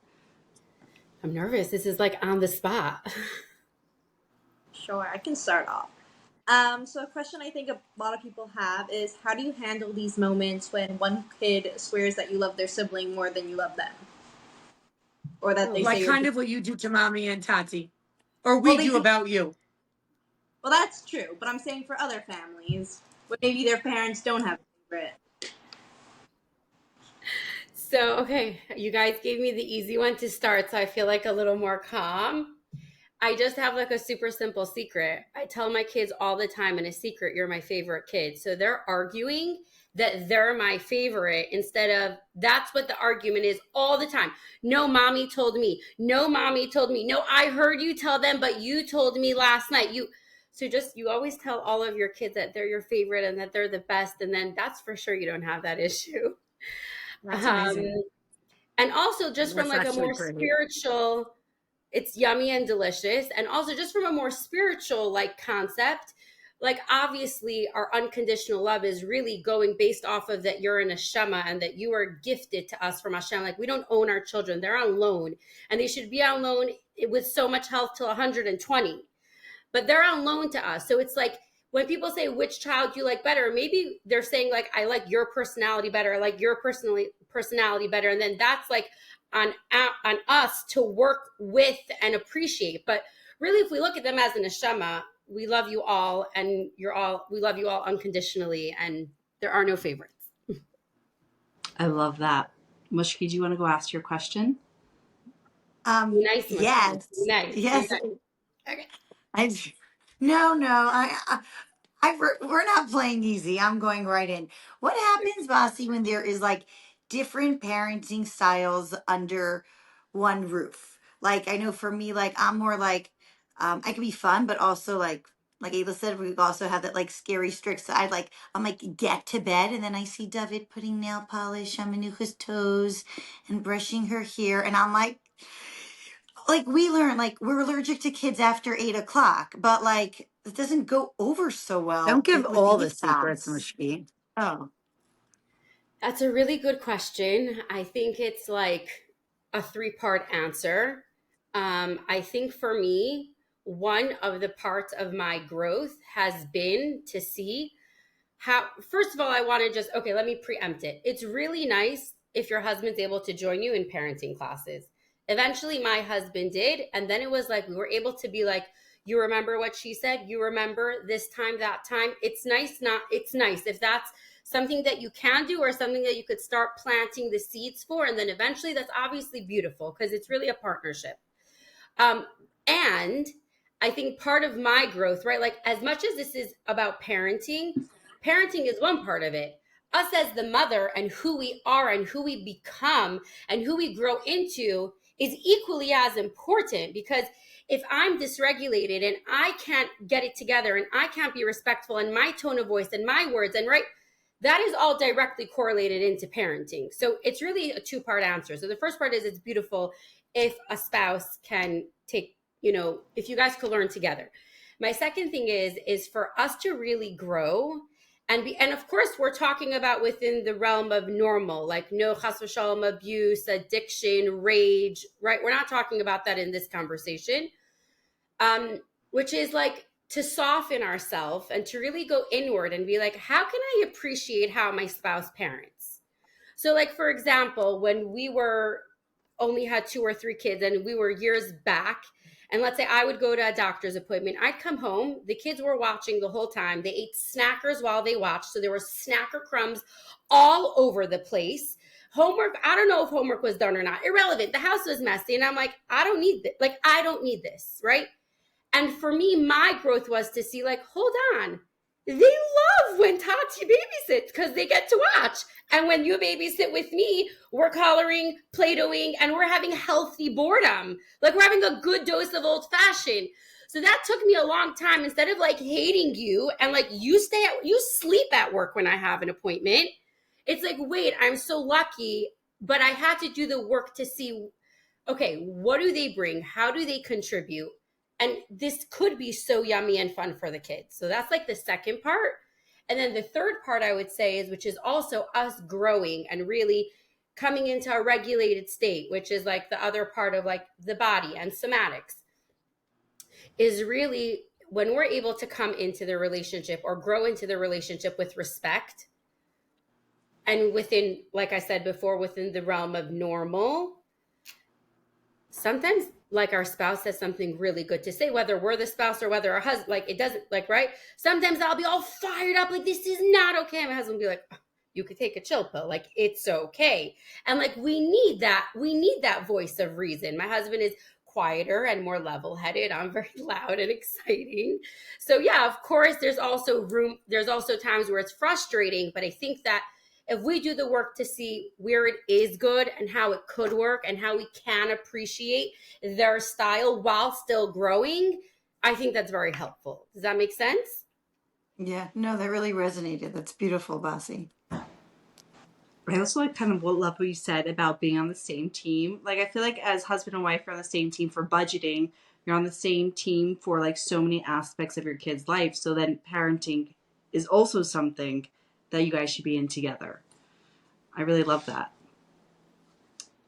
I'm nervous. This is like on the spot. Sure, I can start off. So a question I think a lot of people have is, how do you handle these moments when one kid swears that you love their sibling more than you love them? Or that they like say kind of what you do to mommy and Tati, or we Well, they do do- about you. Well, that's true, but I'm saying for other families, where maybe their parents don't have a favorite. So, okay, you guys gave me the easy one to start, so I feel like a little more calm. I just have like a super simple secret. I tell my kids all the time in a secret, you're my favorite kid. So they're arguing that they're my favorite instead of that's what the argument is all the time. No, mommy told me. No, mommy told me. No, I heard you tell them, but you told me last night. You always tell all of your kids that they're your favorite and that they're the best. And then that's for sure you don't have that issue. That's amazing. And also just from That's like a actually more pretty. spiritual, it's yummy and delicious. And also just from a more spiritual like concept, like obviously our unconditional love is really going based off of that you're an Hashema and that you are gifted to us from Hashem. Like we don't own our children. They're on loan, and they should be on loan with so much health till 120. But they're on loan to us. So it's like when people say which child you like better, maybe they're saying like, I like your personality better. I like your personality better. And then that's like on us to work with and appreciate. But really, if we look at them as an Hashema, we love you all, and we love you all unconditionally, and there are no favorites. I love that. Mushki, do you want to go ask your question? Nice, Mushki. yes, Nice. yes. Okay. I no, we're not playing easy. I'm going right in. What happens, Bossy, when there is like different parenting styles under one roof? Like I know for me, like I'm more like I can be fun, but also like Ayla said, we also have that like scary strict side. Like I'm like get to bed, and then I see David putting nail polish on Manuka's toes and brushing her hair, and I'm like we learn like we're allergic to kids after 8 o'clock, but like it doesn't go over so Don't well give with all the these secrets, moms. Mushki. Oh, That's a really good question. I think it's like a three-part answer. I think for me, one of the parts of my growth has been to see how, first of all, I want to just, okay, let me preempt it. It's really nice if your husband's able to join you in parenting classes. Eventually, my husband did. And then it was like, we were able to be like, you remember what she said? You remember this time, that time? It's nice. It's nice if that's something that you can do or something that you could start planting the seeds for. And then eventually that's obviously beautiful because it's really a partnership. And I think part of my growth, right? Like as much as this is about parenting, parenting is one part of it. Us as the mother and who we are and who we become and who we grow into is equally as important, because if I'm dysregulated and I can't get it together and I can't be respectful and my tone of voice and my words and right, that is all directly correlated into parenting. So it's really a two-part answer. So the first part is it's beautiful if a spouse can take, if you guys could learn together. My second thing is for us to really grow and of course we're talking about within the realm of normal, like no chas v'shalom abuse, addiction, rage, right? We're not talking about that in this conversation, which is like to soften ourselves and to really go inward and be like, how can I appreciate how my spouse parents? So like, for example, when we were only had 2 or 3 kids and we were years back, and let's say I would go to a doctor's appointment, I'd come home, the kids were watching the whole time. They ate snackers while they watched. So there were snacker crumbs all over the place. Homework, I don't know if homework was done or not. Irrelevant. The house was messy. And I'm like, I don't need this. Like, I don't need this, right? And for me, my growth was to see like, hold on. They love when Tati babysits because they get to watch. And when you babysit with me, we're coloring, Play-Dohing, and we're having healthy boredom. Like we're having a good dose of old fashioned. So that took me a long time. Instead of like hating you and like you sleep at work when I have an appointment. It's like, wait, I'm so lucky, but I had to do the work to see, okay, what do they bring? How do they contribute? And this could be so yummy and fun for the kids. So that's like the second part. And then the third part I would say is, which is also us growing and really coming into a regulated state, which is like the other part of like the body and somatics, is really when we're able to come into the relationship or grow into the relationship with respect and within, like I said before, within the realm of normal. Sometimes like our spouse has something really good to say, whether we're the spouse or whether our husband, like it doesn't, like, right? Sometimes I'll be all fired up, like this is not okay. And my husband will be like, oh, you could take a chill pill, like it's okay. And like we need that voice of reason. My husband is quieter and more level-headed. I'm very loud and exciting. So yeah, of course, there's also times where it's frustrating, but I think that if we do the work to see where it is good and how it could work and how we can appreciate their style while still growing, I think that's very helpful. Does that make sense? Yeah, no, that really resonated. That's beautiful, Bassie. I also like kind of what love what you said about being on the same team. Like I feel like as husband and wife, you're on the same team for budgeting. You're on the same team for like so many aspects of your kid's life. So then parenting is also something that you guys should be in together. I really love that.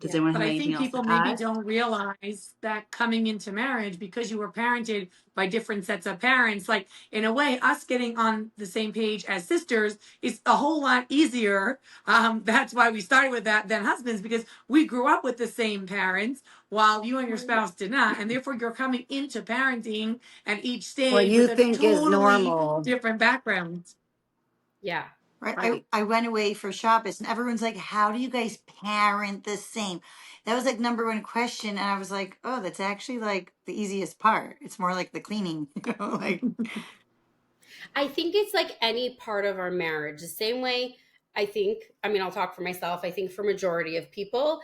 Does anyone have anything else to add? But I think people maybe don't realize that coming into marriage, because you were parented by different sets of parents, like in a way, us getting on the same page as sisters is a whole lot easier. That's why we started with that than husbands, because we grew up with the same parents while you and your spouse did not. And therefore you're coming into parenting at each stage What you with a think is totally normal. different background. Yeah. Right. I went away for Shabbos and everyone's like, how do you guys parent the same? That was like number one question. And I was like, oh, that's actually like the easiest part. It's more like the cleaning, like. I think it's like any part of our marriage. The same way I'll talk for myself. I think for majority of people,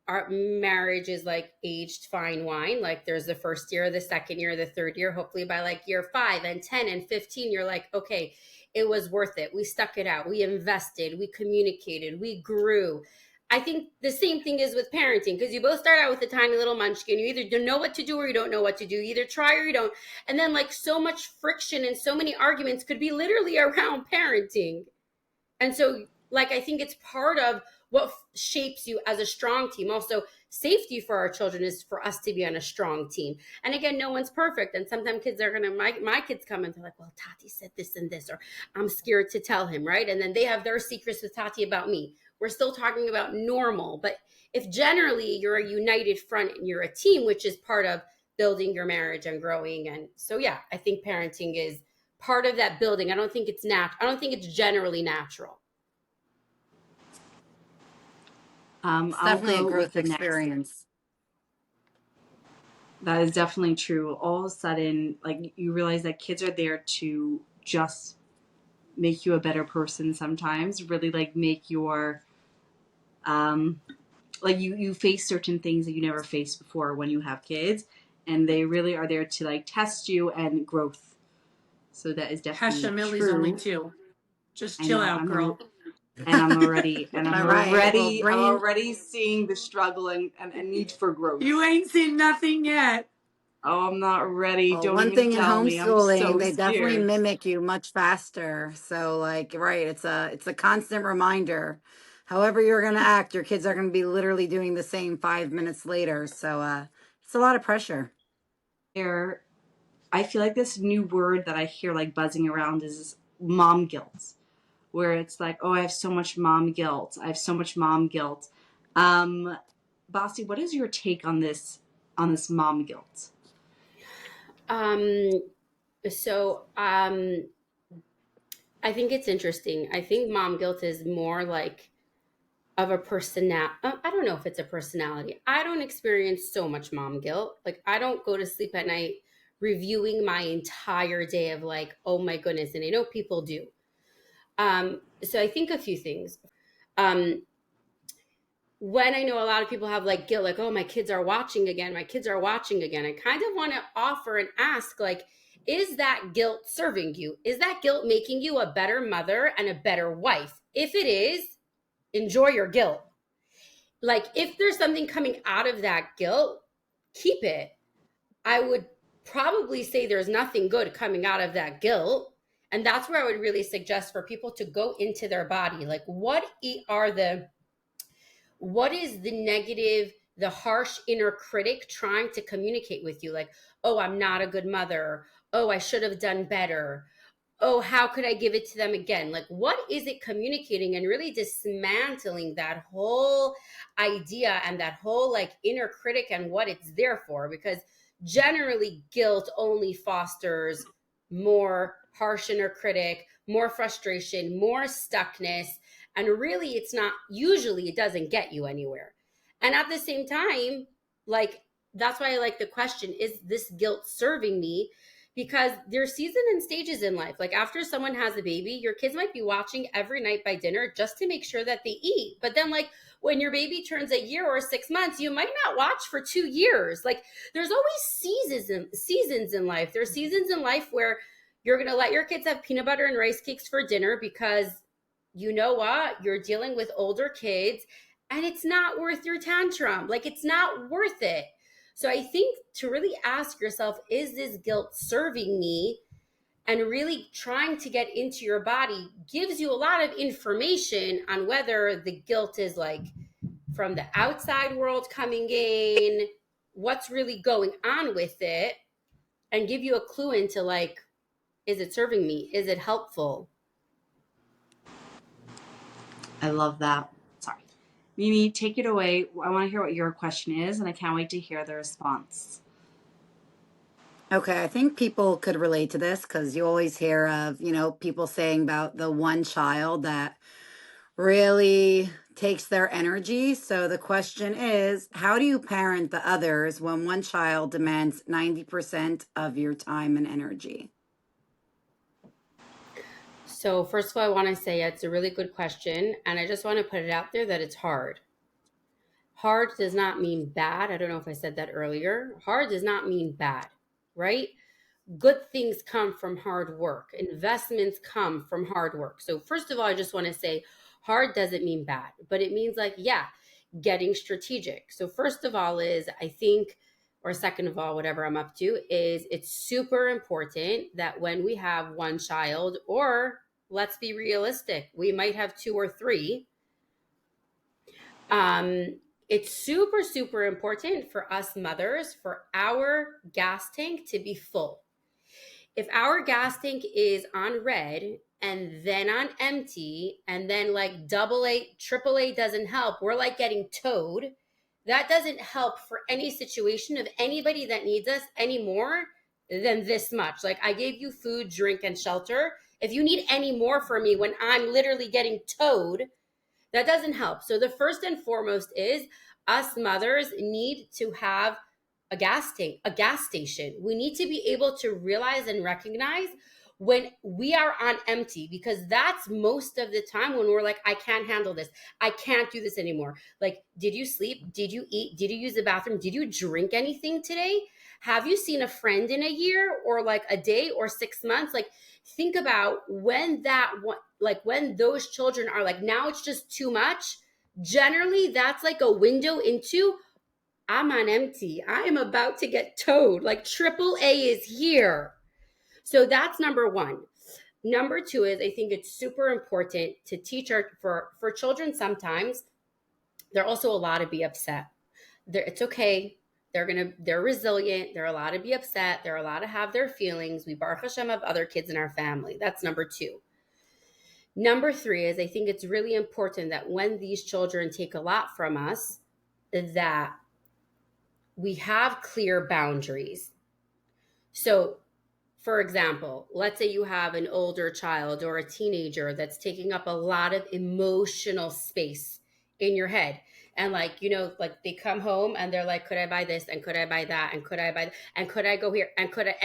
our marriage is like aged fine wine. Like there's the first year, the second year, the third year. Hopefully by like year 5 and 10 and 15, you're like, okay, it was worth it. We stuck it out. We invested. We communicated. We grew. I think the same thing is with parenting, because you both start out with a tiny little munchkin. You either don't know what to do or you don't know what to do. You either try or you don't. And then like so much friction and so many arguments could be literally around parenting. And so like, I think it's part of what shapes you as a strong team. Also, safety for our children is for us to be on a strong team. And again, no one's perfect. And sometimes kids are my kids come and they're like, well, Tati said this and this, or I'm scared to tell him, right? And then they have their secrets with Tati about me. We're still talking about normal. But if generally you're a united front and you're a team, which is part of building your marriage and growing. And so, yeah, I think parenting is part of that building. I don't think it's generally natural. It's I'll definitely a go with growth the next. experience. That is definitely true. All of a sudden, like you realize that kids are there to just make you a better person sometimes, really like make your um like you face certain things that you never faced before when you have kids, and they really are there to like test you and growth. So that is definitely Hesha, Millie's only true. 2. Just I chill know. out, girl. All right. Well, I'm bringing already seeing the struggle and need for You growth. ain't seen nothing yet. Oh, I'm not ready. well, Don't one even thing in tell me. I'm homeschooling, so they definitely scared. mimic you much faster. So, like, right, it's a constant reminder. However you're going to act, your kids are going to be literally doing the same 5 minutes later. So, it's a lot of pressure. There, I feel like this new word that I hear like buzzing around is mom guilt, where it's like, oh, I have so much mom guilt. I have so much mom guilt. Um, Bassie, what is your take on this mom guilt? Um, so I think it's interesting. I think mom guilt is more like of a personality. I don't know if it's a personality. I don't experience so much mom guilt. Like I don't go to sleep at night reviewing my entire day of like, oh my goodness. And I know people do. So I think a few things. Um, when I know a lot of people have like guilt, like, oh, my kids are watching again, my kids are watching again, I kind of want to offer and ask, like, is that guilt serving you? Is that guilt making you a better mother and a better wife? If it is, enjoy your guilt. Like, if there's something coming out of that guilt, keep it. I would probably say there's nothing good coming out of that guilt. And that's where I would really suggest for people to go into their body. Like, what is the negative, the harsh inner critic trying to communicate with you? Like, oh, I'm not a good mother. Oh, I should have done better. Oh, how could I give it to them again? Like, what is it communicating? And really dismantling that whole idea and that whole like inner critic and what it's there for. Because generally, guilt only fosters more harsh inner critic, more frustration, more stuckness. And really, it's not, usually, it doesn't get you anywhere. And at the same time, like, that's why I like the question, is this guilt serving me? Because there's seasons and stages in life. Like after someone has a baby, your kids might be watching every night by dinner just to make sure that they eat. But then like when your baby turns a year or 6 months, you might not watch for 2 years. Like there's always seasons in life. There's seasons in life where you're going to let your kids have peanut butter and rice cakes for dinner because you know what? You're dealing with older kids and it's not worth your tantrum. Like it's not worth it. So I think to really ask yourself, is this guilt serving me? And really trying to get into your body gives you a lot of information on whether the guilt is like from the outside world coming in, what's really going on with it, and give you a clue into like, is it serving me? Is it helpful? I love that. Sorry. Mimi, take it away. I want to hear what your question is, and I can't wait to hear the response. Okay, I think people could relate to this because you always hear of, people saying about the one child that really takes their energy. So the question is, how do you parent the others when one child demands 90% of your time and energy? So, first of all, I want to say it's a really good question. And I just want to put it out there that it's hard. Hard does not mean bad. I don't know if I said that earlier. Hard does not mean bad, right? Good things come from hard work. Investments come from hard work. So, first of all, I just want to say hard doesn't mean bad, but it means like, yeah, getting strategic. So, first of all, is I think, or second of all, whatever I'm up to, is it's super important that when we have one child, or let's be realistic, we might have two or three. It's super, super important for us mothers for our gas tank to be full. If our gas tank is on red and then on empty, and then like double A, triple A doesn't help, we're like getting towed. That doesn't help for any situation of anybody that needs us any more than this much. Like I gave you food, drink, and shelter. If you need any more from me when I'm literally getting towed, That doesn't help. So the first and foremost is us mothers need to have a gas tank, a gas station. We need to be able to realize and recognize when we are on empty, because that's most of the time when we're like, I can't handle this. I can't do this anymore. Like, did you sleep? Did you eat? Did you use the bathroom? Did you drink anything today? Have you seen a friend in a year or like a day or 6 months? Like, think about when that, like when those children are like, now it's just too much. Generally, that's like a window into, I'm on empty. I am about to get towed. Like triple A is here. So that's number one. Number two is I think it's super important to teach for children. Sometimes they're also allowed to be upset. It's okay. They're resilient. They're allowed to be upset. They're allowed to have their feelings. We Baruch Hashem have other kids in our family. That's number two. Number three is I think it's really important that when these children take a lot from us, that we have clear boundaries. So, for example, let's say you have an older child or a teenager that's taking up a lot of emotional space in your head. And like, like they come home and they're like, could I buy this? And could I buy that? And could I buy that? And could I go here? And could I?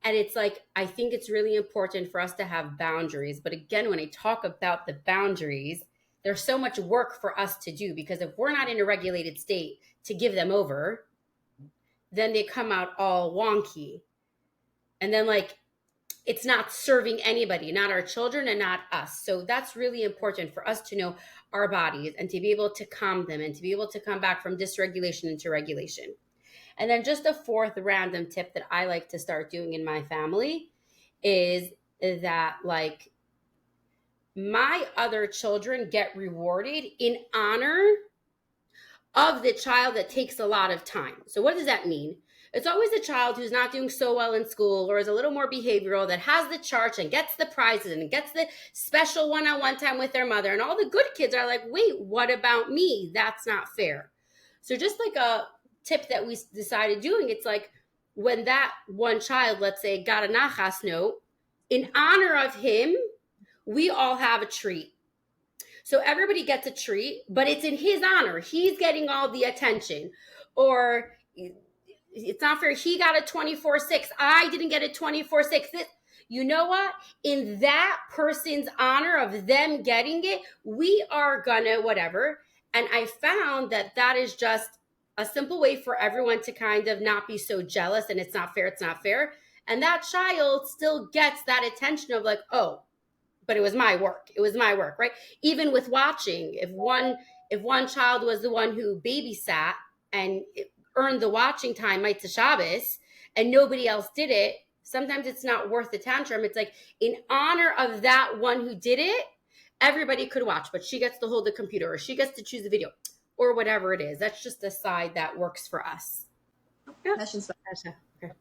And it's like, I think it's really important for us to have boundaries. But again, when I talk about the boundaries, there's so much work for us to do, because if we're not in a regulated state to give them over, then they come out all wonky. And then like, it's not serving anybody, not our children and not us. So that's really important for us to know our bodies and to be able to calm them and to be able to come back from dysregulation into regulation. And then just a fourth random tip that I like to start doing in my family is that like my other children get rewarded in honor of the child that takes a lot of time. So what does that mean? It's always a child who's not doing so well in school or is a little more behavioral that has the charts and gets the prizes and gets the special one-on-one time with their mother. And all the good kids are like, wait, what about me? That's not fair. So just like a tip that we decided doing, it's like when that one child, let's say, got a nachas note, in honor of him, we all have a treat. So everybody gets a treat, but it's in his honor. He's getting all the attention. Or it's not fair. He got a 24/6. I didn't get a 24/6. You know what? In that person's honor of them getting it, we are gonna whatever. And I found that that is just a simple way for everyone to kind of not be so jealous and it's not fair, it's not fair. And that child still gets that attention of like, oh, but it was my work. It was my work, right? Even with watching, if one child was the one who babysat and earned the watching time, Mitzvah Shabbos, and nobody else did it, sometimes it's not worth the tantrum. It's like in honor of that one who did it, everybody could watch, but she gets to hold the computer or she gets to choose the video or whatever it is. That's just the side that works for us. Yeah. Okay.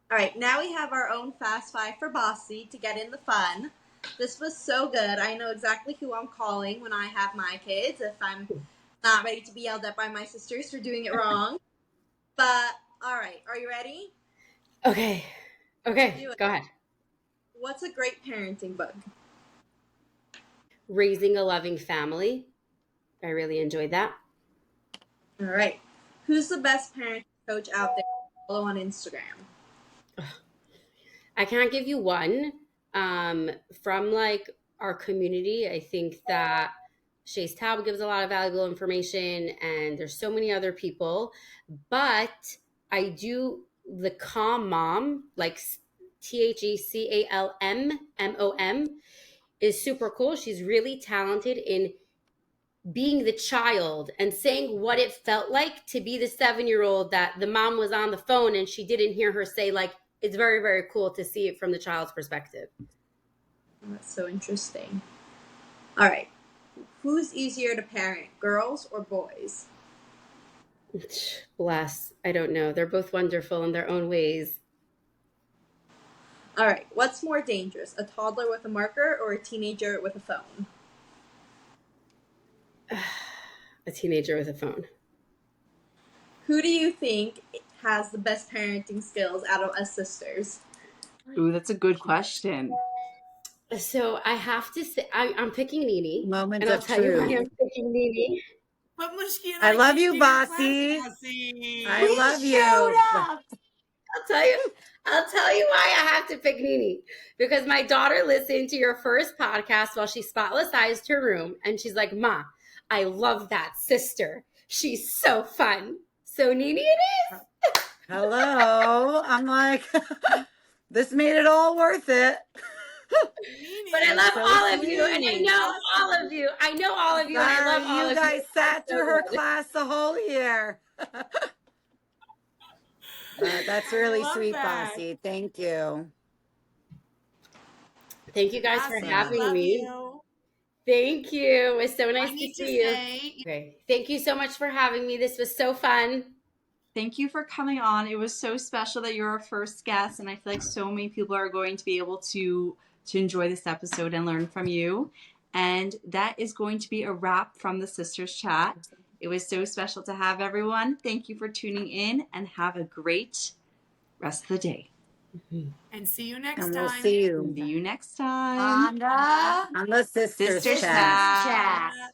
All right, now we have our own Fast Five for Bassie to get in the fun. This was so good. I know exactly who I'm calling when I have my kids if I'm not ready to be yelled at by my sisters for doing it wrong. But, all right, are you ready? Okay, go ahead. What's a great parenting book? Raising a Loving Family. I really enjoyed that. All right. Who's the best parenting coach out there to follow on Instagram? I can't give you one. From like our community, I think that Shay's Taub gives a lot of valuable information and there's so many other people, but I do the Calm Mom, like THECALMMOM is super cool. She's really talented in being the child and saying what it felt like to be the 7-year-old that the mom was on the phone and she didn't hear her say. Like, it's very, very cool to see it from the child's perspective. That's so interesting. All right. Who's easier to parent, girls or boys? Bless. I don't know. They're both wonderful in their own ways. All right. What's more dangerous, a toddler with a marker or a teenager with a phone? A teenager with a phone. Who do you think has the best parenting skills out of us sisters? Ooh, that's a good question. So I have to say, I'm picking Nene, Moments and I'll of tell you why truth. I'm picking Nene. But Mushki and I love can't you, do your class, Bassie. Bassie. I We love showed you. up. I'll tell you. I'll tell you why I have to pick Nene, because my daughter listened to your first podcast while she spotlessized her room, and she's like, "Ma, I love that sister. She's so fun." So Nene, it is. Hello. I'm like, this made it all worth it. But I Nene, love So all of you, and I sweet. know all of you. I know all of you, and I Sorry, love all you of you. guys sat So through her good. class the whole year. That's I really love sweet, that. Bassie. Thank you. Thank you guys for Bassie, we Awesome. having love me. you. Thank you. It was so nice I to need to see you. say, Okay. Thank you so much for having me. This was so fun. Thank you for coming on. It was so special that you're our first guest, and I feel like so many people are going to be able to enjoy this episode and learn from you. And that is going to be a wrap from the Sisters Chat. It was so special to have everyone. Thank you for tuning in, and have a great rest of the day. and see you next And we'll time. see you See you next time. On the on the Sisters Sisters Chat. Sisters Chat. Chat.